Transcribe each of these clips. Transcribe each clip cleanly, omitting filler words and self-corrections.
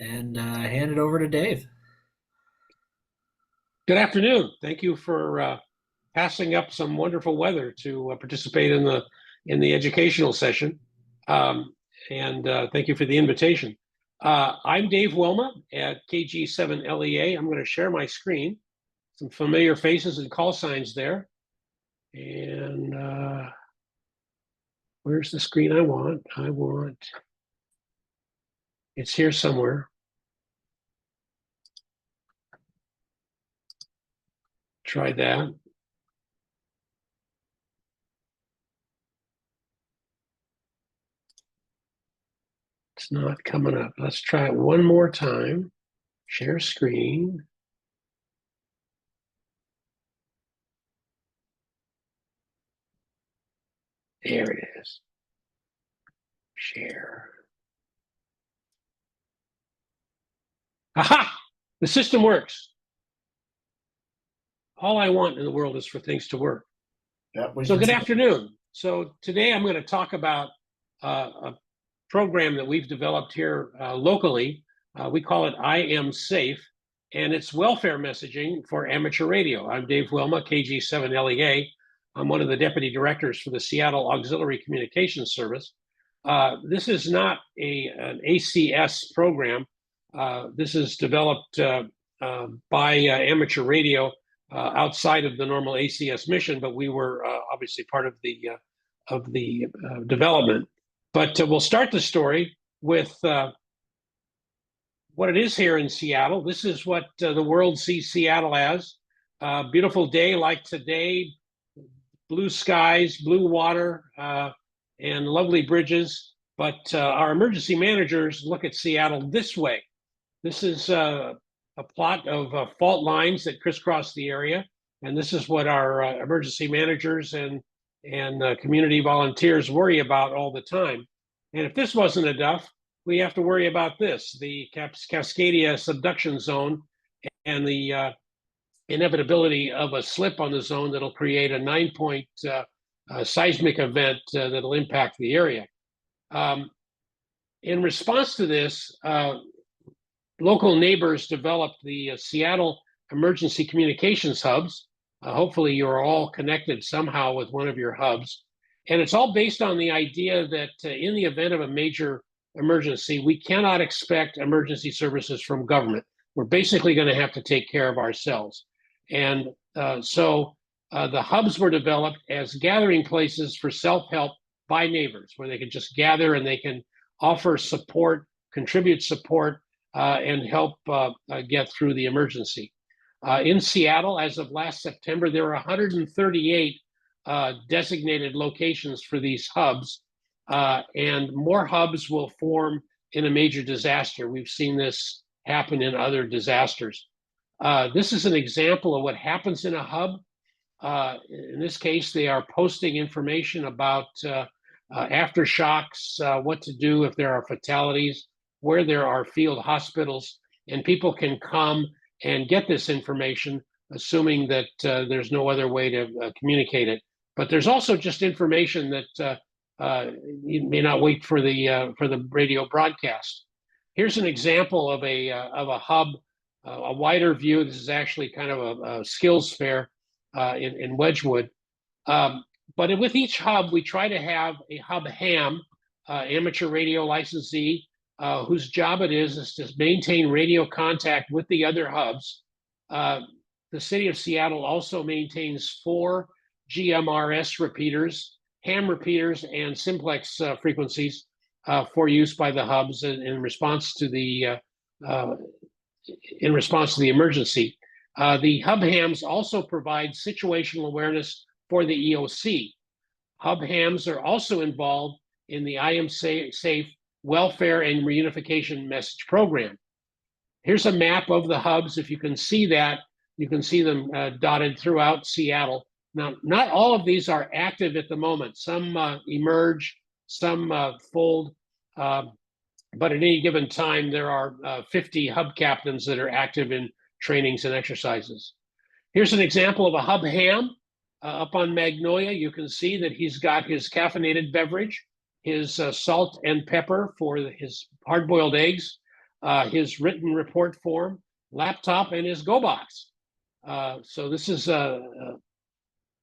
and hand it over to Dave. Good afternoon. Thank you for passing up some wonderful weather to participate in the educational session, and thank you for the invitation. I'm Dave Wilma at KG7LEA. I'm going to share my screen. Some familiar faces and call signs there. And where's the screen I want? It's here somewhere. Try that. It's not coming up. Let's try it one more time. Share screen. There it is. Share. Aha! The system works. All I want in the world is for things to work. So good afternoon. So today I'm going to talk about a program that we've developed here locally. We call it I Am Safe, and it's welfare messaging for amateur radio. I'm Dave Wilma, KG7LEA. I'm one of the deputy directors for the Seattle Auxiliary Communications Service. This is not an ACS program. This is developed by amateur radio outside of the normal ACS mission, but we were obviously part of the development. But we'll start the story with what it is here in Seattle. This is what the world sees Seattle as. Beautiful day like today, blue skies, blue water, and lovely bridges. But our emergency managers look at Seattle this way. This is a plot of fault lines that crisscross the area. And this is what our emergency managers and community volunteers worry about all the time. And if this wasn't enough, we have to worry about this, the Cascadia subduction zone and the inevitability of a slip on the zone that'll create a 9-point seismic event that'll impact the area. In response to this, local neighbors developed the Seattle Emergency Communications Hubs. Hopefully you're all connected somehow with one of your hubs. And it's all based on the idea that in the event of a major emergency, we cannot expect emergency services from government. We're basically going to have to take care of ourselves. And so the hubs were developed as gathering places for self-help by neighbors, where they can just gather and they can offer support, contribute support, and help get through the emergency. In Seattle, as of last September, there were 138 designated locations for these hubs, and more hubs will form in a major disaster. We've seen this happen in other disasters. This is an example of what happens in a hub. In this case, they are posting information about aftershocks, what to do if there are fatalities, where there are field hospitals, and people can come and get this information, assuming that there's no other way to communicate it. But there's also just information that you may not wait for the radio broadcast. Here's an example of a hub, a wider view. This is actually kind of a skills fair in Wedgwood. But with each hub, we try to have a hub ham, amateur radio licensee, whose job it is to maintain radio contact with the other hubs. The city of Seattle also maintains 4 GMRS repeaters, ham repeaters, and simplex frequencies for use by the hubs in response to the emergency. The hub hams also provide situational awareness for the EOC. Hub hams are also involved in the I Am Safe welfare and reunification message program. Here's a map of the hubs. If you can see that, you can see them dotted throughout Seattle. Now, not all of these are active at the moment. Some emerge, some fold, but at any given time, there are 50 hub captains that are active in trainings and exercises. Here's an example of a hub ham up on Magnolia. You can see that he's got his caffeinated beverage, his salt and pepper for his hard-boiled eggs, his written report form, laptop, and his Go box. So this is a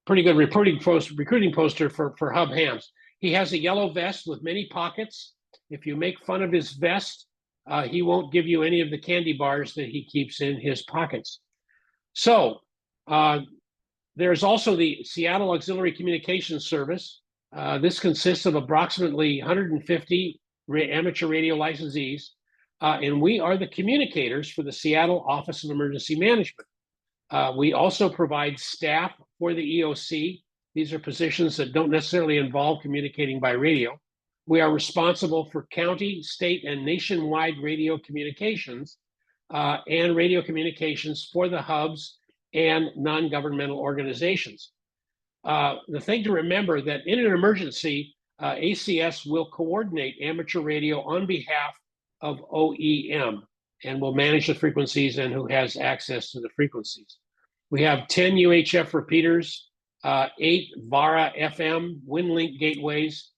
pretty good recruiting poster for Hub Hams. He has a yellow vest with many pockets. If you make fun of his vest, he won't give you any of the candy bars that he keeps in his pockets. So there's also the Seattle Auxiliary Communications Service. This consists of approximately 150 amateur radio licensees, and we are the communicators for the Seattle Office of Emergency Management. We also provide staff for the EOC. These are positions that don't necessarily involve communicating by radio. We are responsible for county, state, and nationwide radio communications and radio communications for the hubs and non-governmental organizations. The thing to remember that in an emergency, ACS will coordinate amateur radio on behalf of OEM and will manage the frequencies and who has access to the frequencies. We have 10 UHF repeaters, 8 VARA FM WinLink gateways.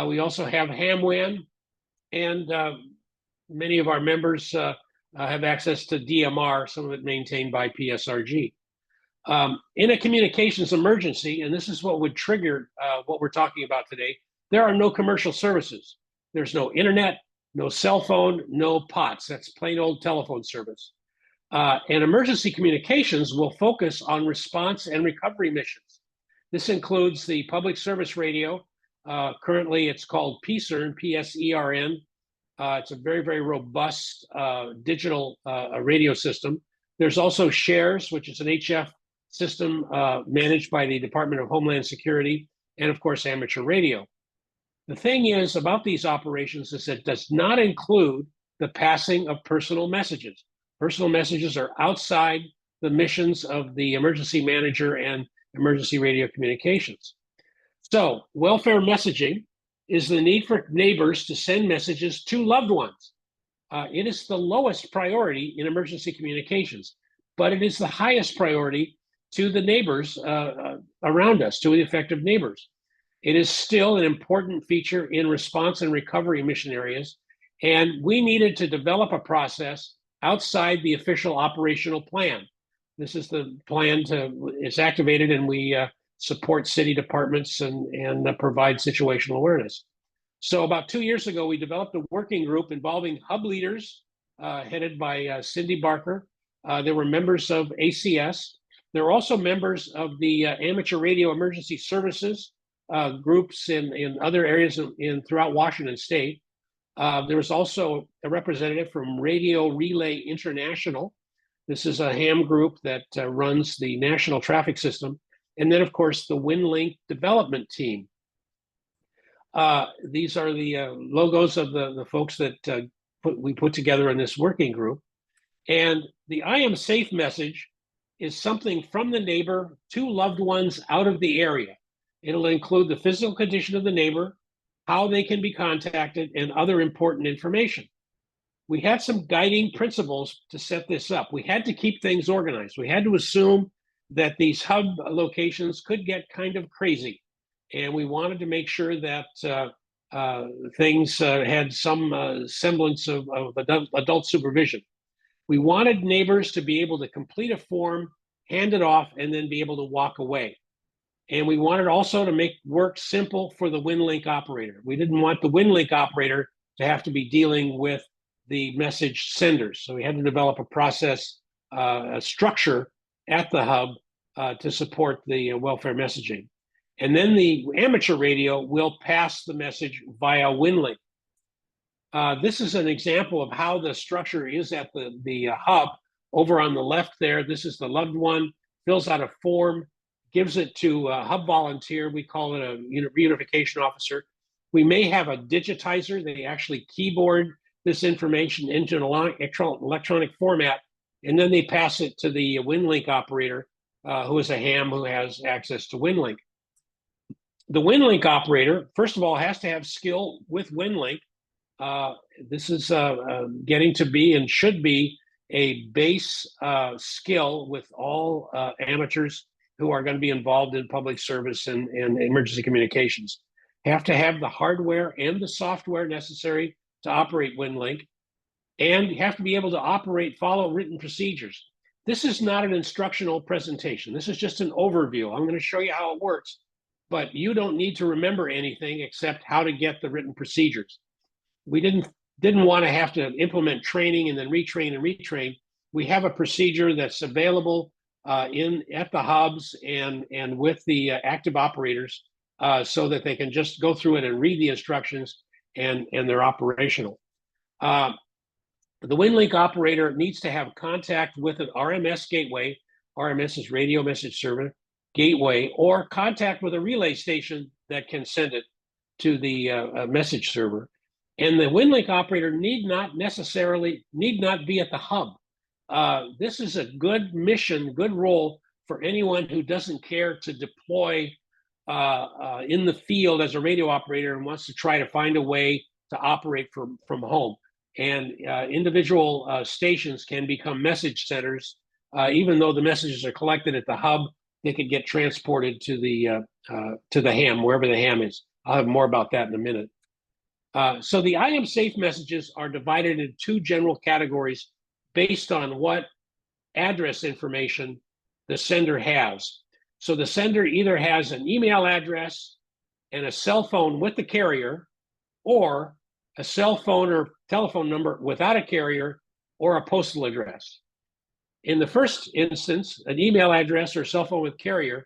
We also have HamWin, and many of our members have access to DMR, some of it maintained by PSRG. In a communications emergency, and this is what would trigger what we're talking about today, there are no commercial services. There's no internet, no cell phone, no POTS. That's plain old telephone service. And emergency communications will focus on response and recovery missions. This includes the public service radio. Currently, it's called PSERN, PSERN. It's a very, very robust digital radio system. There's also SHARES, which is an HF system managed by the Department of Homeland Security, and of course, amateur radio. The thing is about these operations is it does not include the passing of personal messages. Personal messages are outside the missions of the emergency manager and emergency radio communications. So welfare messaging is the need for neighbors to send messages to loved ones. It is the lowest priority in emergency communications, but it is the highest priority to the neighbors around us, to the affected neighbors. It is still an important feature in response and recovery mission areas, and we needed to develop a process outside the official operational plan. This is the plan it's activated, and we support city departments and provide situational awareness. So about 2 years ago, we developed a working group involving hub leaders headed by Cindy Barker. There were members of ACS. There were also members of the amateur radio emergency services groups in other areas throughout Washington State. There was also a representative from Radio Relay International. This is a ham group that runs the national traffic system. And then, of course, the WinLink development team. These are the logos of the folks that we put together in this working group. And the I am safe message is something from the neighbor to loved ones out of the area. It'll include the physical condition of the neighbor, how they can be contacted, and other important information. We had some guiding principles to set this up. We had to keep things organized. We had to assume that these hub locations could get kind of crazy. And we wanted to make sure that things had some semblance of adult supervision. We wanted neighbors to be able to complete a form, hand it off, and then be able to walk away. And we wanted also to make work simple for the WinLink operator. We didn't want the WinLink operator to have to be dealing with the message senders. So we had to develop a process, a structure at the hub to support the welfare messaging. And then the amateur radio will pass the message via WinLink. This is an example of how the structure is at the hub. Over on the left there, this is the loved one, fills out a form, gives it to a hub volunteer. We call it a reunification officer. We may have a digitizer. They actually keyboard this information into an electronic format, and then they pass it to the WinLink operator, who is a ham who has access to WinLink. The WinLink operator, first of all, has to have skill with WinLink. This is getting to be and should be a base skill with all amateurs who are going to be involved in public service and emergency communications. Have to have the hardware and the software necessary to operate WinLink. and you have to be able to follow written procedures. This is not an instructional presentation. This is just an overview. I'm going to show you how it works, but you don't need to remember anything except how to get the written procedures. We didn't want to have to implement training and then retrain and retrain. We have a procedure that's available at the hubs and with the active operators so that they can just go through it and read the instructions and they're operational. The WinLink operator needs to have contact with an RMS gateway. RMS is radio message server gateway, or contact with a relay station that can send it to the message server. And the WinLink operator need not be at the hub. This is a good mission, good role for anyone who doesn't care to deploy in the field as a radio operator and wants to try to find a way to operate from home. And individual stations can become message centers. Even though the messages are collected at the hub, they could get transported to the ham, wherever the ham is. I'll have more about that in a minute. So the I am safe messages are divided into two general categories based on what address information the sender has. So the sender either has an email address and a cell phone with the carrier, or a cell phone or telephone number without a carrier, or a postal address. In the first instance, an email address or cell phone with carrier,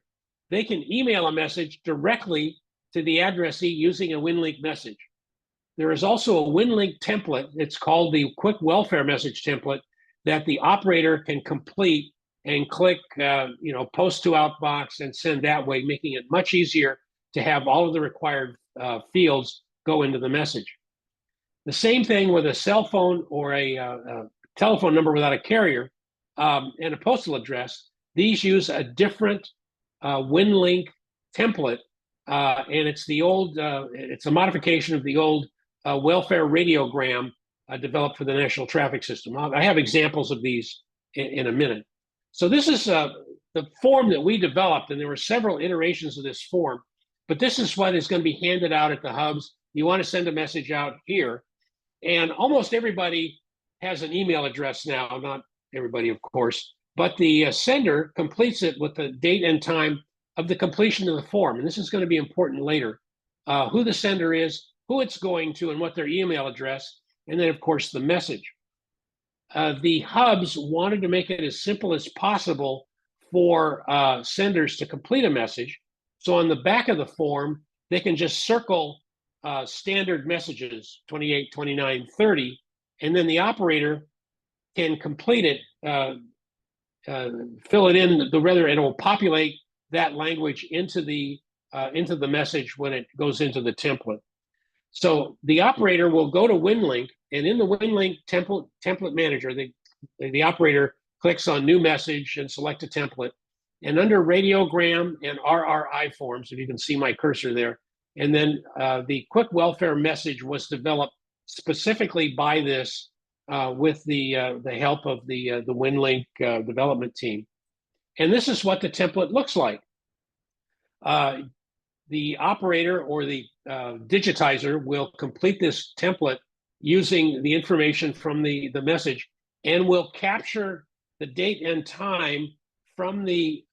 they can email a message directly to the addressee using a WinLink message. There is also a WinLink template. It's called the Quick Welfare Message template that the operator can complete and click, post to outbox and send that way, making it much easier to have all of the required fields go into the message. The same thing with a cell phone or a telephone number without a carrier and a postal address. These use a different WinLink template, and it's it's a modification of the old welfare radiogram developed for the National Traffic System. I have examples of these in a minute. So this is the form that we developed, and there were several iterations of this form, but this is what is going to be handed out at the hubs. You want to send a message out here, and almost everybody has an email address now, not everybody, of course, but the sender completes it with the date and time of the completion of the form. And this is going to be important later, who the sender is, who it's going to, and what their email address, and then, of course, the message. The hubs wanted to make it as simple as possible for senders to complete a message. So on the back of the form, they can just circle standard messages, 28, 29, 30, and then the operator can complete it, fill it in, and it will populate that language into the message when it goes into the template. So the operator will go to WinLink, and in the WinLink template manager, the operator clicks on New Message and select a template. And under radiogram and RRI forms, if you can see my cursor there, and then the Quick Welfare Message was developed specifically by this with the help of the WinLink development team. And this is what the template looks like. The operator or the digitizer will complete this template using the information from the message, and will capture the date and time from the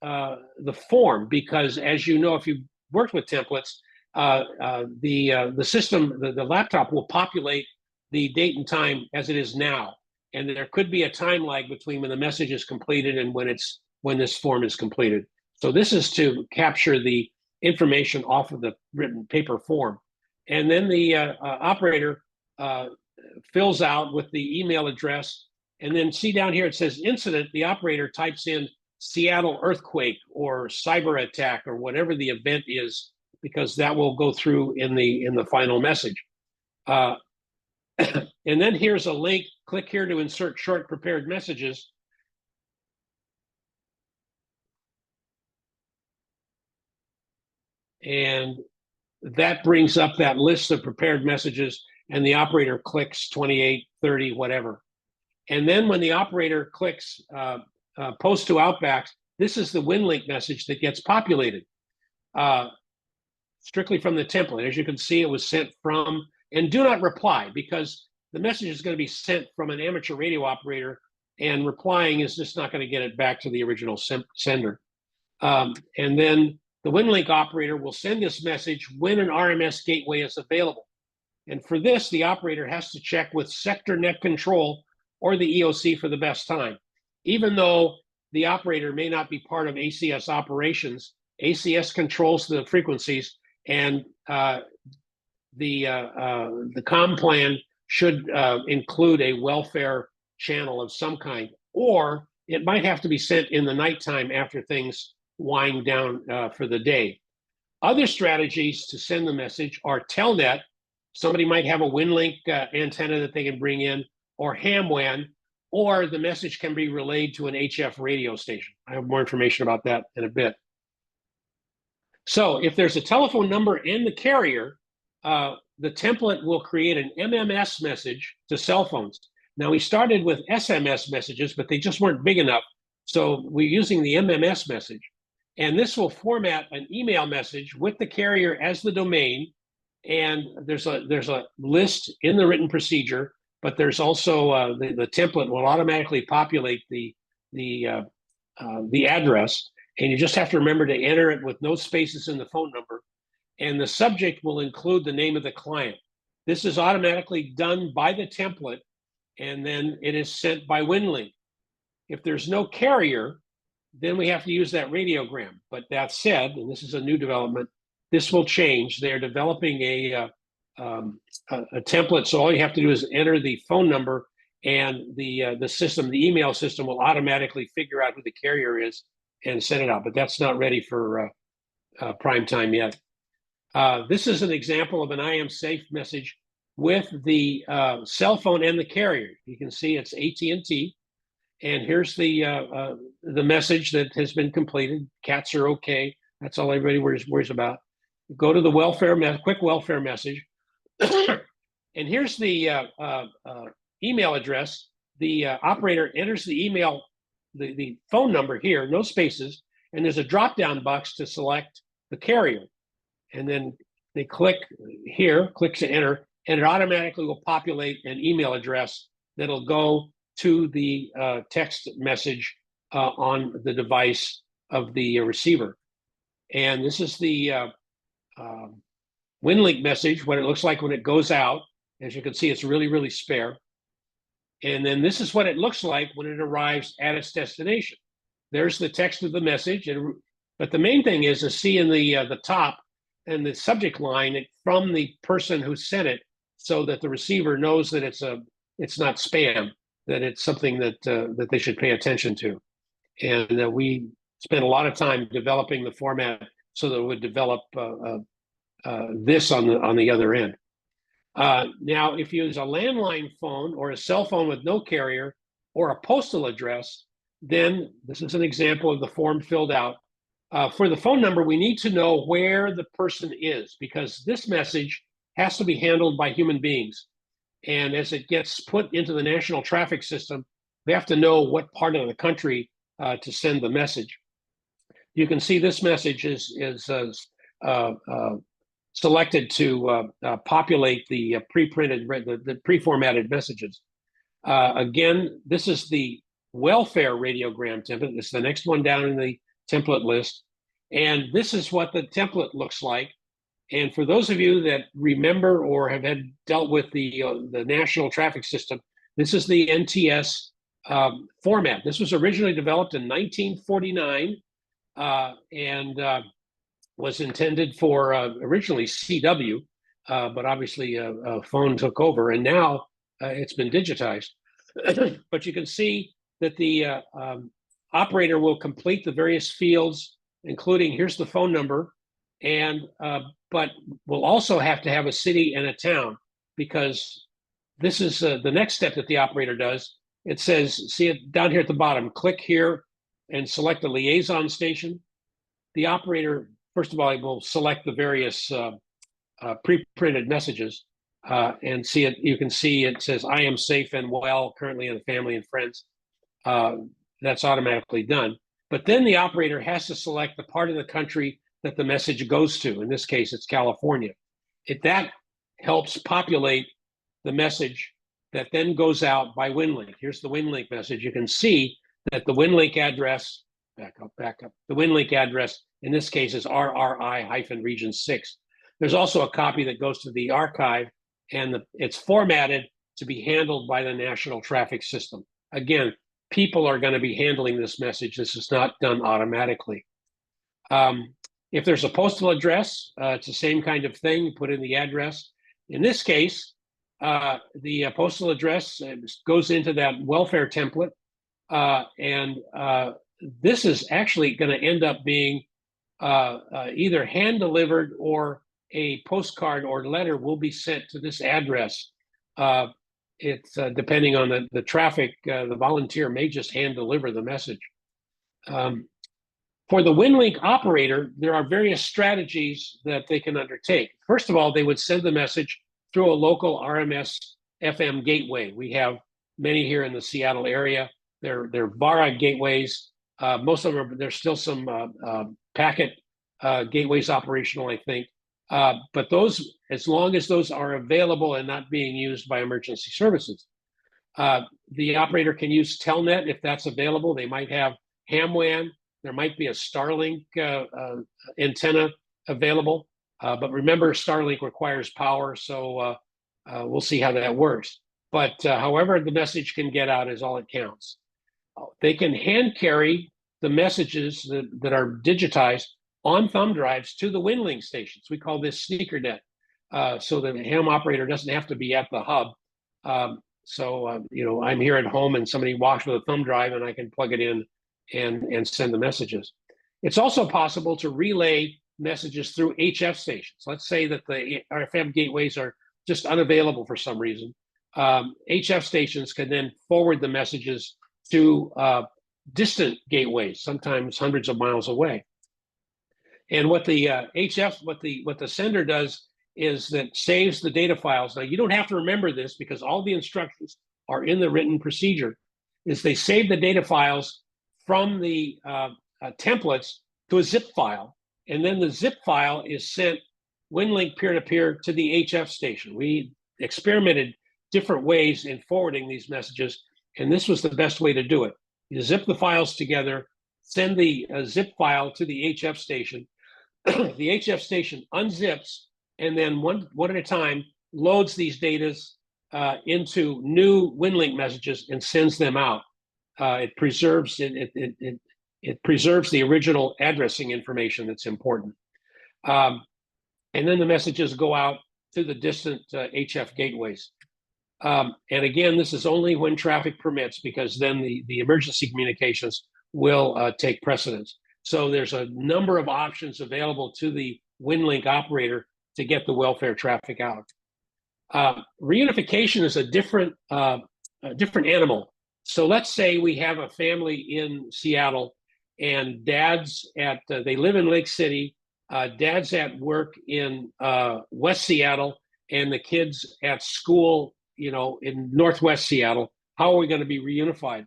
form, because, as you know, if you've worked with templates, the system, the laptop will populate the date and time as it is now, and there could be a time lag between when the message is completed and when this form is completed. So this is to capture the information off of the written paper form, and then the operator fills out with the email address, and then see down here it says incident. The operator types in Seattle earthquake or cyber attack or whatever the event is, because that will go through in the final message. And then here's a link. Click here to insert short prepared messages. And that brings up that list of prepared messages, and the operator clicks 28, 30, whatever. And then when the operator clicks post to outbox, this is the WinLink message that gets populated strictly from the template. As you can see, it was sent from, and do not reply, because the message is going to be sent from an amateur radio operator, and replying is just not going to get it back to the original sender. And then the WinLink operator will send this message when an RMS gateway is available. And for this, the operator has to check with sector net control or the EOC for the best time. Even though the operator may not be part of ACS operations, ACS controls the frequencies, and the comm plan should include a welfare channel of some kind, or it might have to be sent in the nighttime after things wind down for the day. Other strategies to send the message are telnet. Somebody might have a WinLink antenna that they can bring in, or HamWAN, or the message can be relayed to an HF radio station. I have more information about that in a bit. So if there's a telephone number and the carrier, the template will create an MMS message to cell phones. Now, we started with SMS messages, but they just weren't big enough. So we're using the MMS message. And this will format an email message with the carrier as the domain. And there's a list in the written procedure, but there's also the template will automatically populate the address. And you just have to remember to enter it with no spaces in the phone number. And the subject will include the name of the client. This is automatically done by the template, and then it is sent by WinLink. If there's no carrier, then we have to use that radiogram. But that said, and this is a new development, this will change. They're developing a template, so all you have to do is enter the phone number, and the system, the email system, will automatically figure out who the carrier is and send it out. But that's not ready for prime time yet. This is an example of an I am safe message with the cell phone and the carrier. You can see it's AT&T, and here's the message that has been completed. Cats are okay. That's all everybody worries about. Go to the quick welfare message, and here's the email address. The operator enters the email, the phone number here, no spaces, and there's a drop-down box to select the carrier. And then they click here, click to enter, and it automatically will populate an email address that'll go to the text message on the device of the receiver. And this is the WinLink message, what it looks like when it goes out. As you can see, it's really, really spare. And then this is what it looks like when it arrives at its destination. There's the text of the message. But the main thing is to see in the top and the subject line from the person who sent it, so that the receiver knows that it's not spam, that it's something that they should pay attention to. And we spent a lot of time developing the format so that it would develop this on the other end. Now, if you use a landline phone or a cell phone with no carrier or a postal address, then this is an example of the form filled out. For the phone number, we need to know where the person is, because this message has to be handled by human beings. And as it gets put into the national traffic system, we have to know what part of the country to send the message. You can see this message is selected to populate the pre-printed, the pre-formatted messages. Again, this is the welfare radiogram template. This is the next one down in the template list. And this is what the template looks like. And for those of you that remember or have dealt with the national traffic system, this is the NTS format. This was originally developed in 1949 and was intended for originally CW, but obviously a phone took over, and now it's been digitized. But you can see that the operator will complete the various fields, including here's the phone number, and but we'll also have to have a city and a town, because this is the next step that the operator does. It says, see it down here at the bottom, click here and select the liaison station. The operator, first of all, will select the various pre-printed messages and see it. You can see it says, I am safe and well, currently in the family and friends. That's automatically done. But then the operator has to select the part of the country that the message goes to. In this case, it's California. That helps populate the message that then goes out by WinLink. Here's the WinLink message. You can see that the WinLink address, back up. The WinLink address in this case is RRI-region 6. There's also a copy that goes to the archive, and it's formatted to be handled by the national traffic system. Again, people are going to be handling this message. This is not done automatically. If there's a postal address, it's the same kind of thing. You put in the address. In this case, the postal address goes into that welfare template, and this is actually going to end up being either hand delivered or a postcard or letter will be sent to this address. It's depending on the traffic, the volunteer may just hand deliver the message. For the WinLink operator, there are various strategies that they can undertake. First of all, they would send the message through a local RMS FM gateway. We have many here in the Seattle area. They're VARA gateways. Most of them, there's still some packet gateways operational, I think. But those, as long as those are available and not being used by emergency services, the operator can use Telnet if that's available. They might have HamWAN. There might be a Starlink antenna available. But remember, Starlink requires power, so we'll see how that works. But however the message can get out is all it counts. They can hand carry the messages that are digitized on thumb drives to the WinLink stations. We call this SneakerNet, so the ham operator doesn't have to be at the hub. You know, I'm here at home and somebody walks with a thumb drive and I can plug it in and send the messages. It's also possible to relay messages through HF stations. Let's say that the FM gateways are just unavailable for some reason. HF stations can then forward the messages to distant gateways, sometimes hundreds of miles away. And what the what the sender does is that saves the data files. Now, you don't have to remember this because all the instructions are in the written procedure, is they save the data files from the templates to a zip file. And then the zip file is sent WinLink peer-to-peer to the HF station. We experimented different ways in forwarding these messages, and this was the best way to do it. You zip the files together, send the zip file to the HF station. The HF station unzips, and then one at a time loads these data into new WinLink messages and sends them out. It preserves it preserves the original addressing information that's important. And then the messages go out to the distant HF gateways. And again, this is only when traffic permits, because then the emergency communications will take precedence. So there's a number of options available to the WinLink operator to get the welfare traffic out. Reunification is a different animal. So let's say we have a family in Seattle, and dad's at, they live in Lake City, dad's at work in West Seattle, and the kids at school, you know, in Northwest Seattle. How are we going to be reunified?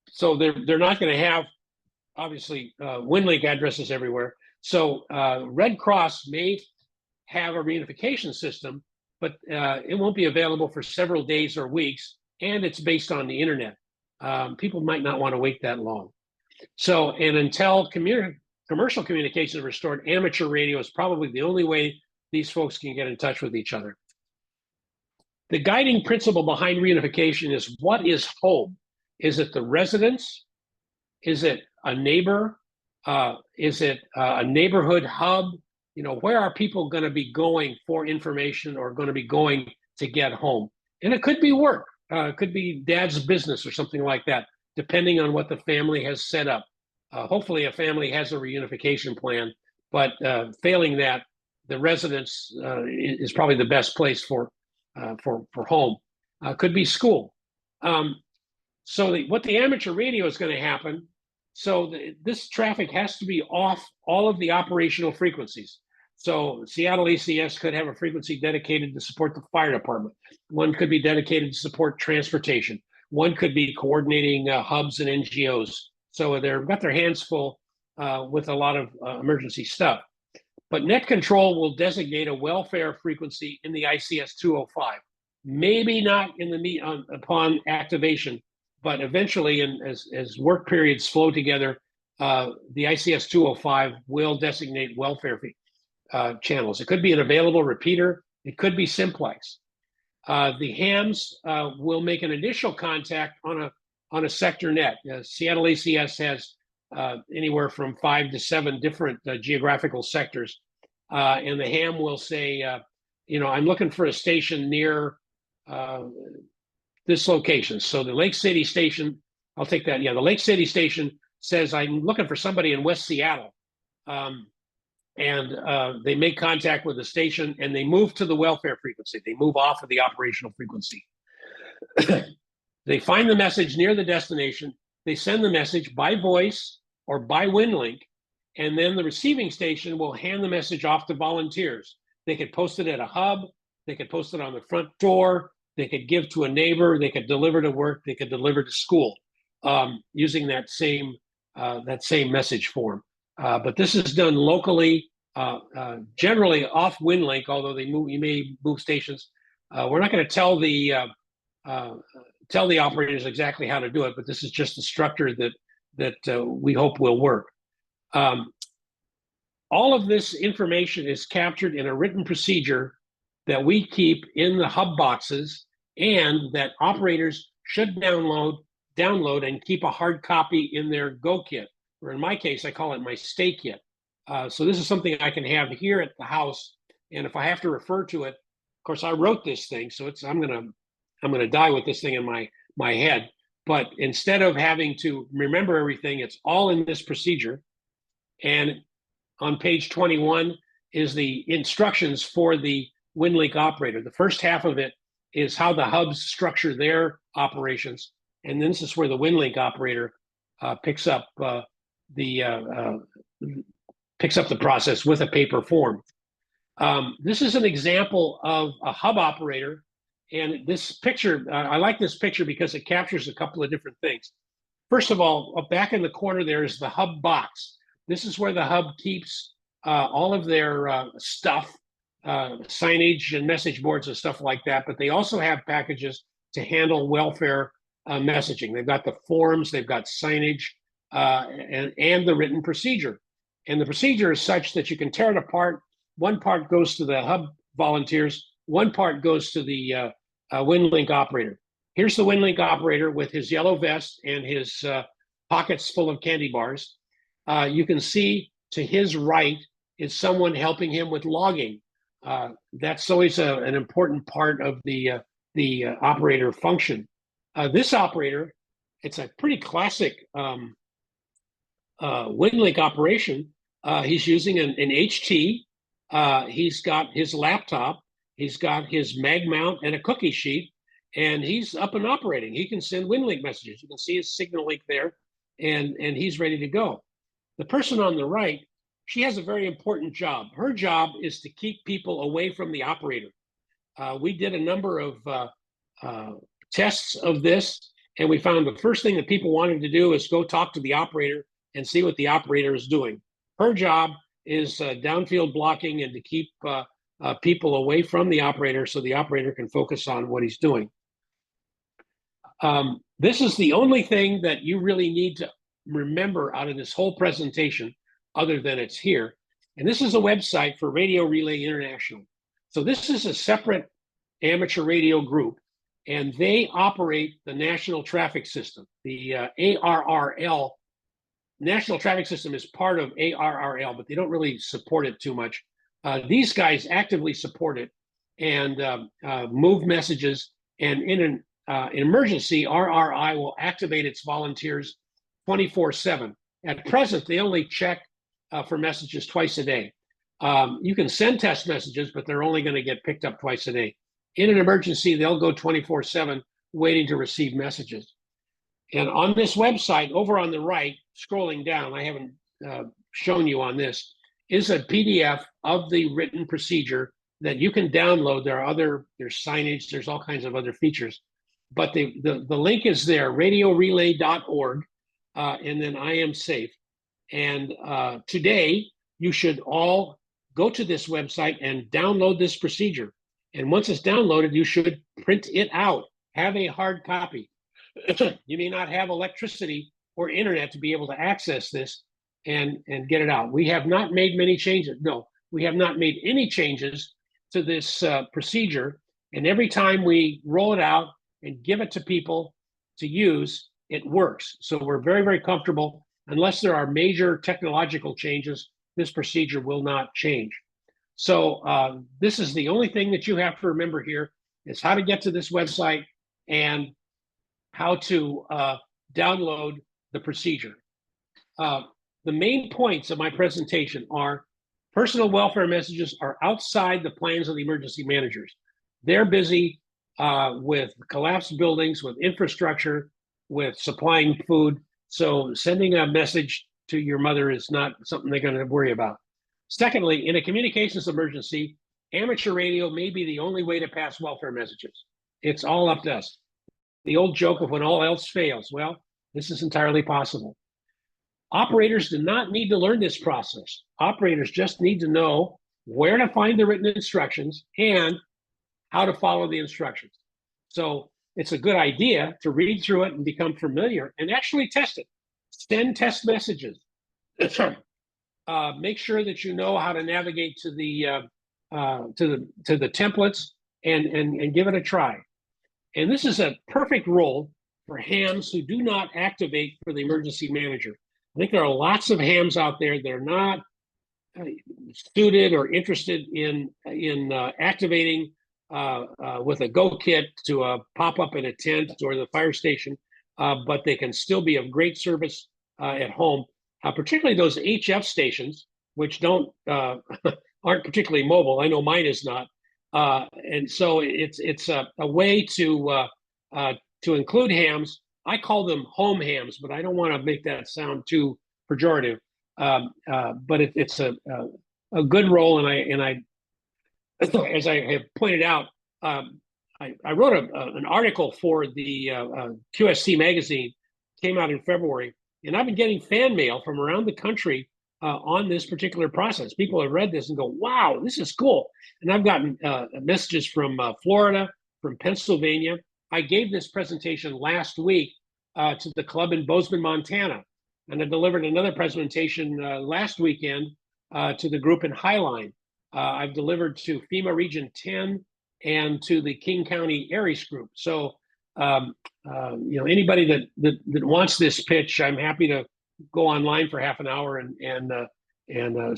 So they're not going to have, obviously, WinLink addresses everywhere. So Red Cross may have a reunification system, but it won't be available for several days or weeks, and it's based on the internet. People might not want to wait that long. So, and until commercial communication is restored, amateur radio is probably the only way these folks can get in touch with each other. The guiding principle behind reunification is, what is home? Is it the residence? Is it a neighbor? Is it a neighborhood hub? You know, where are people going to be going for information or going to be going to get home? And it could be work. It could be dad's business or something like that, depending on what the family has set up. Hopefully a family has a reunification plan, but failing that, the residence is probably the best place for home. Could be school. So what the amateur radio is going to happen, so this traffic has to be off all of the operational frequencies. So Seattle ACS could have a frequency dedicated to support the fire department. One could be dedicated to support transportation. One could be coordinating hubs and NGOs. So they've got their hands full with a lot of emergency stuff. But Net Control will designate a welfare frequency in the ICS 205. maybe not in the upon activation, but eventually, as work periods flow together, the ICS 205 will designate welfare channels. It could be an available repeater. It could be simplex. The hams will make an initial contact on a sector net. Seattle ACS has anywhere from 5 to 7 different geographical sectors, and the ham will say, I'm looking for a station near this location. So the Lake City station, I'll take that. Yeah, the Lake City station says, I'm looking for somebody in West Seattle. And they make contact with the station and they move to the welfare frequency. They move off of the operational frequency. They find the message near the destination. They send the message by voice or by WinLink, and then the receiving station will hand the message off to volunteers. They could post it at a hub. They could post it on the front door. They could give to a neighbor. They could deliver to work. They could deliver to school using that same message form. But this is done locally, generally off WinLink, although you may move stations. We're not going to tell the operators exactly how to do it, but this is just a structure that we hope will work. All of this information is captured in a written procedure that we keep in the hub boxes and that operators should download and keep a hard copy in their Go kit, or in my case, I call it my stay kit. So this is something I can have here at the house, and if I have to refer to it, of course, I wrote this thing, so I'm gonna die with this thing in my head. But instead of having to remember everything, it's all in this procedure. And on page 21 is the instructions for the WinLink operator. The first half of it is how the hubs structure their operations, and then this is where the WinLink operator picks up the process with a paper form. This is an example of a hub operator, and this picture, I like this picture because it captures a couple of different things. First of all, back in the corner there is the hub box. This is where the hub keeps all of their stuff, signage and message boards and stuff like that, but they also have packages to handle welfare messaging. They've got the forms, they've got signage, and the written procedure. And the procedure is such that you can tear it apart. One part goes to the hub volunteers, one part goes to the WinLink operator. Here's the WinLink operator with his yellow vest and his pockets full of candy bars. You can see to his right is someone helping him with logging. That's always an important part of the operator function. This operator, it's a pretty classic WinLink operation. He's using an HT. He's got his laptop. He's got his mag mount and a cookie sheet, and he's up and operating. He can send WinLink messages. You can see his signal link there, and he's ready to go. The person on the right, she has a very important job. Her job is to keep people away from the operator. We did a number of tests of this, and we found the first thing that people wanted to do is go talk to the operator and see what the operator is doing. Her job is downfield blocking and to keep people away from the operator so the operator can focus on what he's doing. This is the only thing that you really need to remember out of this whole presentation, other than it's here. And this is a website for Radio Relay International. So this is a separate amateur radio group, and they operate the national traffic system. The ARRL, National Traffic System, is part of ARRL, but they don't really support it too much. These guys actively support it and move messages. And in an emergency, RRI will activate its volunteers 24/7. At present, they only check for messages twice a day. You can send test messages, but they're only going to get picked up twice a day. In an emergency, they'll go 24/7 waiting to receive messages. And on this website, over on the right, scrolling down, I haven't shown you on this, is a PDF of the written procedure that you can download. There's signage, there's all kinds of other features. But the link is there, radiorelay.org, and then I am safe. And today, you should all go to this website and download this procedure. And once it's downloaded, you should print it out. Have a hard copy. You may not have electricity or internet to be able to access this and get it out. We have not made many changes. No, we have not made any changes to this procedure. And every time we roll it out and give it to people to use, it works. So we're very, very comfortable. Unless there are major technological changes, this procedure will not change. So this is the only thing that you have to remember here is how to get to this website and how to download the procedure. The main points of my presentation are personal welfare messages are outside the plans of the emergency managers. They're busy with collapsed buildings, with infrastructure, with supplying food. So sending a message to your mother is not something they're going to worry about. Secondly, in a communications emergency, amateur radio may be the only way to pass welfare messages. It's all up to us. The old joke of when all else fails. Well, this is entirely possible. Operators do not need to learn this process. Operators just need to know where to find the written instructions and how to follow the instructions. So it's a good idea to read through it and become familiar and actually test it. Send test messages. Make sure that you know how to navigate to the templates and give it a try. And this is a perfect role for hams who do not activate for the emergency manager. I think there are lots of hams out there that are not suited or interested in activating with a go kit to pop up in a tent or the fire station, but they can still be of great service at home, particularly those HF stations, which don't aren't particularly mobile. I know mine is not. And so it's a way to include hams. I call them home hams, but I don't want to make that sound too pejorative. But it's a good role, and I as I have pointed out, I wrote an article for the QSC magazine, came out in February, and I've been getting fan mail from around the country on this particular process. People have read this and go, wow, this is cool. And I've gotten messages from Florida, from Pennsylvania. I gave this presentation last week to the club in Bozeman, Montana. And I delivered another presentation last weekend to the group in Highline. I've delivered to FEMA Region 10 and to the King County Aries group. So, anybody that wants this pitch, I'm happy to go online for half an hour and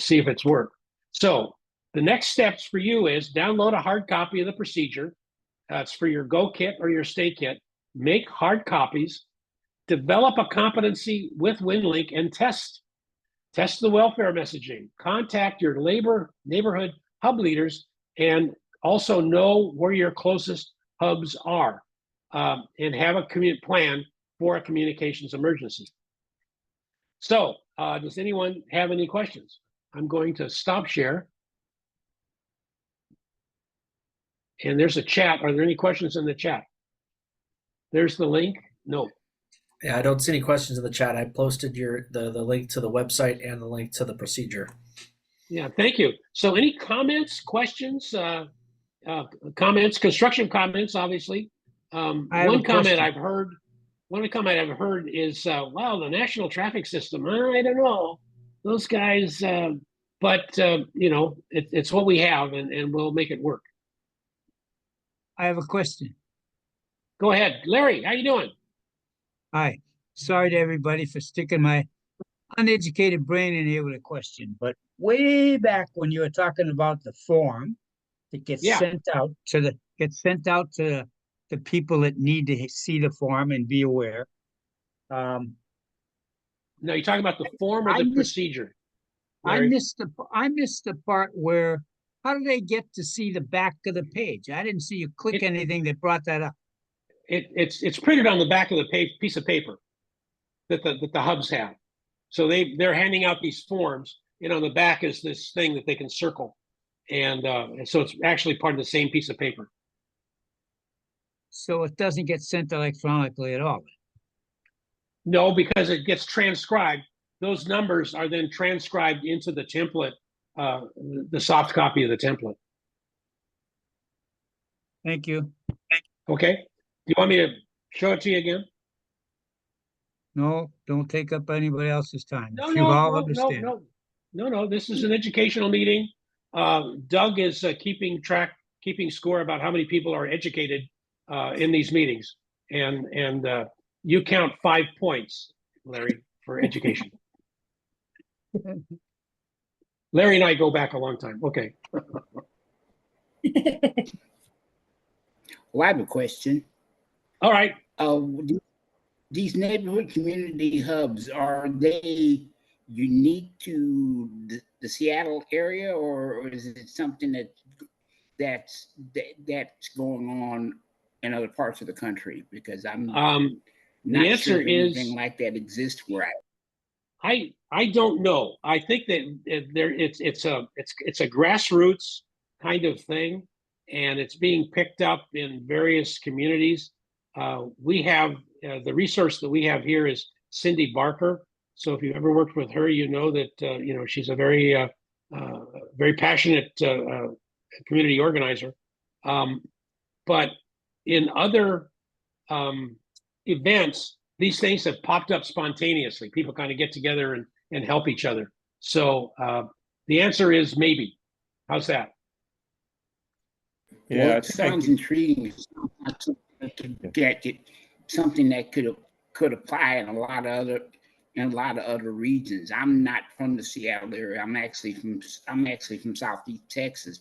see if it's worked. So the next steps for you is download a hard copy of the procedure. It's for your Go kit or your Stay kit. Make hard copies. Develop a competency with WinLink and test the welfare messaging. Contact your neighborhood hub leaders and also know where your closest hubs are and have a plan for a communications emergency. So does anyone have any questions? I'm going to stop share. And there's a chat. Are there any questions in the chat? There's the link. No. Yeah, I don't see any questions in the chat. I posted the link to the website and the link to the procedure. Yeah, thank you. So any comments, questions, comments, construction comments, obviously. One comment I've heard is, wow, the national traffic system, I don't know. Those guys, but it's what we have and we'll make it work. I have a question. Go ahead. Larry, how you doing? Hi. Sorry to everybody for sticking my uneducated brain in here with a question, but way back when you were talking about the form that gets sent out to the people that need to see the form and be aware. No, you're talking about the form or the procedure? Larry? I missed the part where how do they get to see the back of the page? I didn't see you click anything that brought that up. It's printed on the back of the piece of paper that the hubs have. So they're handing out these forms, and on the back is this thing that they can circle, and so it's actually part of the same piece of paper. So it doesn't get sent electronically at all? No, because it gets transcribed. Those numbers are then transcribed into the template, the soft copy of the template. Thank you. Okay. Do you want me to show it to you again? No, don't take up anybody else's time. No, If you no, all no, no, understand. no, no, no. This is an educational meeting. Doug is keeping score about how many people are educated in these meetings, and you count 5 points, Larry, for education. Larry and I go back a long time. Okay. Well, I have a question. All right. These neighborhood community hubs, are they unique to the Seattle area, or is it something that's going on in other parts of the country? Because I'm The not answer sure if anything is like that exists where I don't know. I think that it's a grassroots kind of thing, and it's being picked up in various communities. We have the resource that we have here is Cindy Barker. So if you ever worked with her, you know that she's a very passionate community organizer. But in other events, these things have popped up spontaneously. People kind of get together and help each other. So the answer is maybe. How's that? well, it sounds intriguing. Something that could apply in a lot of other regions. I'm not from the Seattle area. I'm actually from Southeast Texas,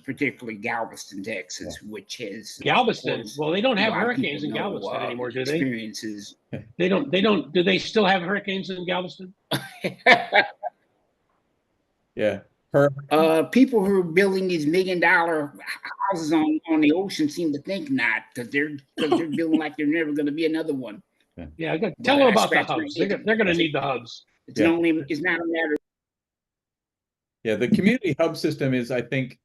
particularly Galveston, Texas, which has Galveston. Well, they don't have hurricanes in know, Galveston anymore, do they? Experiences. They don't. Do they still have hurricanes in Galveston? Yeah. People who are building these $1 million houses on the ocean seem to think not, because they're building like there's never going to be another one. Yeah, tell them about the hubs. They're going to need the hubs. It's not a matter. Yeah, the community hub system is, I think,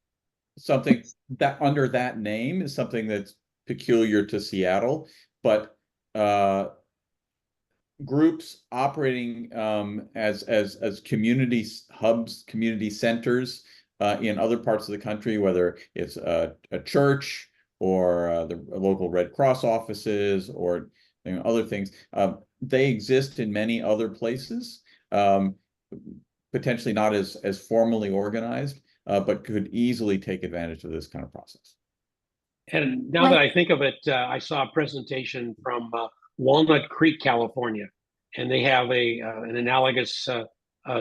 something that under that name is something that's peculiar to Seattle, but groups operating as community hubs, community centers in other parts of the country, whether it's a church or the local Red Cross offices or other things, they exist in many other places, potentially not as formally organized, but could easily take advantage of this kind of process. And now that I think of it, I saw a presentation from Walnut Creek, California, and they have an analogous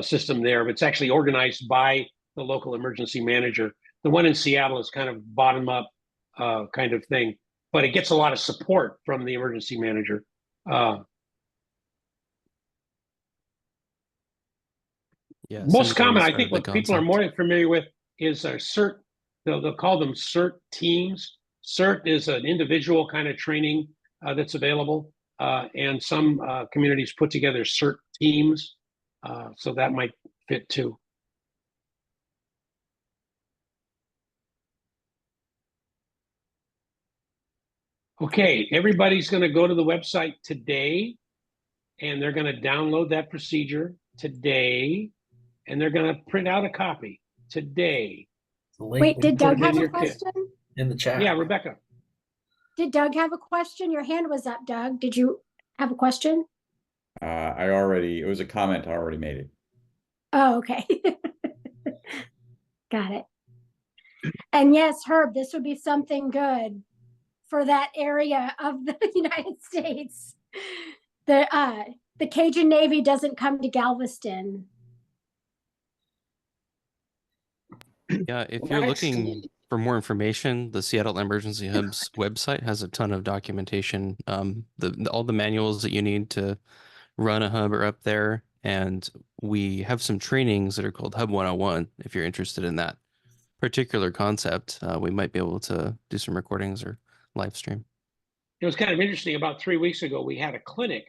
system there, but it's actually organized by the local emergency manager. The one in Seattle is kind of bottom up kind of thing, but it gets a lot of support from the emergency manager. Yeah, Most common, I symptoms think, are what the people are concept. more familiar with is CERT. They'll call them CERT teams. CERT is an individual kind of training that's available, and some communities put together CERT teams, so that might fit too. Okay, everybody's going to go to the website today, and they're going to download that procedure today, and they're going to print out a copy today. Wait, did Doug have a kit. question? In the chat. Yeah, Rebecca. Did Doug have a question? Your hand was up, Doug. Did you have a question? It was a comment, I already made it. Oh, okay. Got it. And yes, Herb, this would be something good for that area of the United States. The Cajun Navy doesn't come to Galveston. Yeah, if you're looking for more information, the Seattle Emergency Hub's website has a ton of documentation. All the manuals that you need to run a hub are up there, and we have some trainings that are called Hub 101. If you're interested in that particular concept, we might be able to do some recordings or live stream. It was kind of interesting. About 3 weeks ago, we had a clinic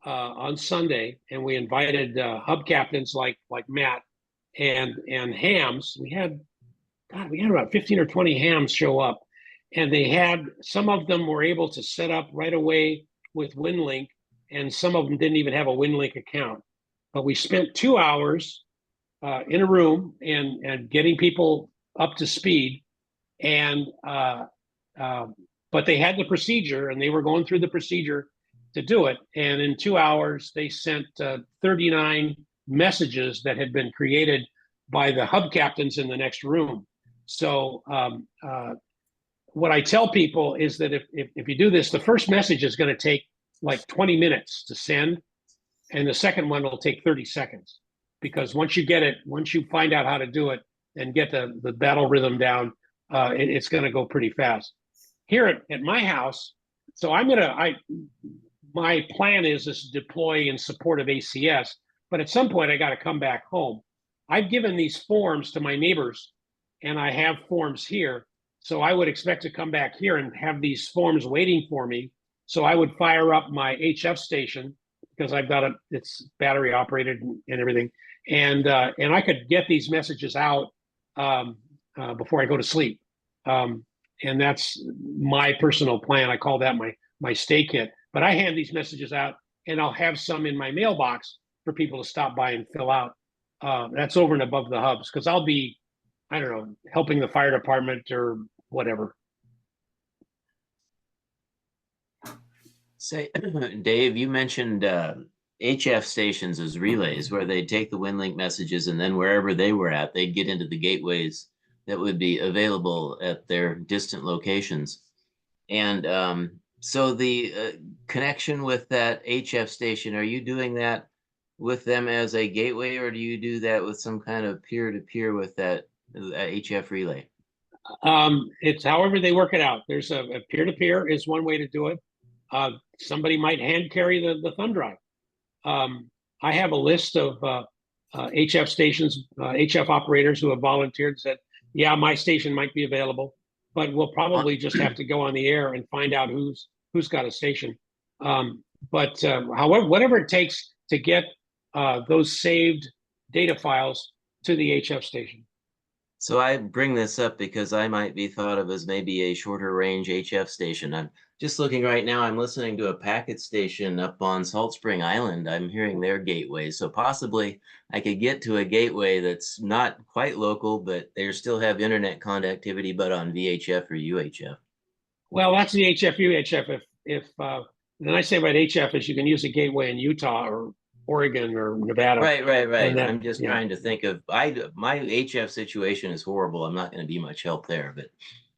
on Sunday, and we invited hub captains like Matt and hams. We had about 15 or 20 hams show up, and some of them were able to set up right away with WinLink, and some of them didn't even have a WinLink account. But we spent 2 hours in a room and getting people up to speed. And but they had the procedure, and they were going through the procedure to do it. And in 2 hours, they sent 39 messages that had been created by the hub captains in the next room. So what I tell people is that if you do this, the first message is going to take like 20 minutes to send, and the second one will take 30 seconds. Because once you get it, once you find out how to do it and get the battle rhythm down, it's going to go pretty fast. Here at my house, so my plan is to deploy in support of ACS, but at some point I got to come back home. I've given these forms to my neighbors, and I have forms here. So I would expect to come back here and have these forms waiting for me. So I would fire up my HF station, because I've got it's battery operated and everything. And I could get these messages out before I go to sleep. And that's my personal plan. I call that my stay kit. But I hand these messages out, and I'll have some in my mailbox for people to stop by and fill out. That's over and above the hubs, because I'll be, I don't know, helping the fire department or whatever. Say, Dave, you mentioned HF stations as relays, where they'd take the WinLink messages, and then wherever they were at, they'd get into the gateways that would be available at their distant locations. And so the connection with that HF station, are you doing that with them as a gateway, or do you do that with some kind of peer-to-peer with that HF relay? It's however they work it out. There's a peer-to-peer is one way to do it. Somebody might hand carry the thumb drive. I have a list of HF stations, HF operators who have volunteered and said, yeah, my station might be available, but we'll probably just have to go on the air and find out who's got a station. But however, whatever it takes to get those saved data files to the HF station. So I bring this up because I might be thought of as maybe a shorter range HF station. I'm just looking right now, I'm listening to a packet station up on Salt Spring Island. I'm hearing their gateway. So possibly I could get to a gateway that's not quite local, but they still have internet connectivity, but on VHF or UHF. Well, that's the HF, UHF. If then I say about HF is you can use a gateway in Utah or Oregon or Nevada. Right. That, I'm just trying to think of, my HF situation is horrible. I'm not going to be much help there, but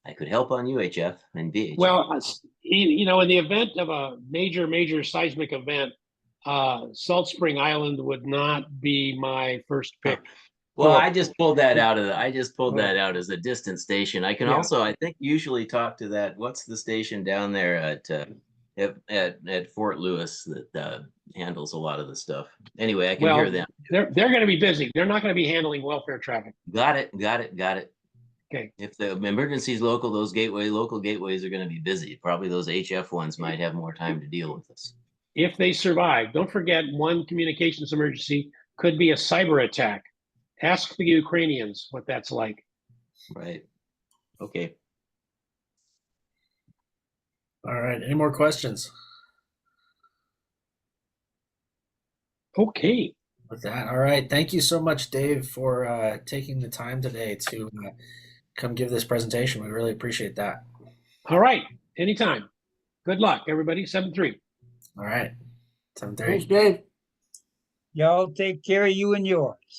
I could help on UHF and VHF. Well, you know, in the event of a major seismic event, Salt Spring Island would not be my first pick. Well, I just pulled that out of that out as a distant station. I can also, I think, usually talk to that. What's the station down there at Fort Lewis that handles a lot of the stuff? Anyway, I can hear them. They're going to be busy. They're not going to be handling welfare traffic. Got it. Okay. If the emergency is local, those local gateways are going to be busy. Probably those HF ones might have more time to deal with us. If they survive, don't forget one communications emergency could be a cyber attack. Ask the Ukrainians what that's like. Right. Okay. All right. Any more questions? Okay. With that, all right. Thank you so much, Dave, for taking the time today to come give this presentation. We really appreciate that. All right. Anytime. Good luck, everybody. 7-3. All right. 7-3. Thanks, Dave. Y'all take care of you and yours.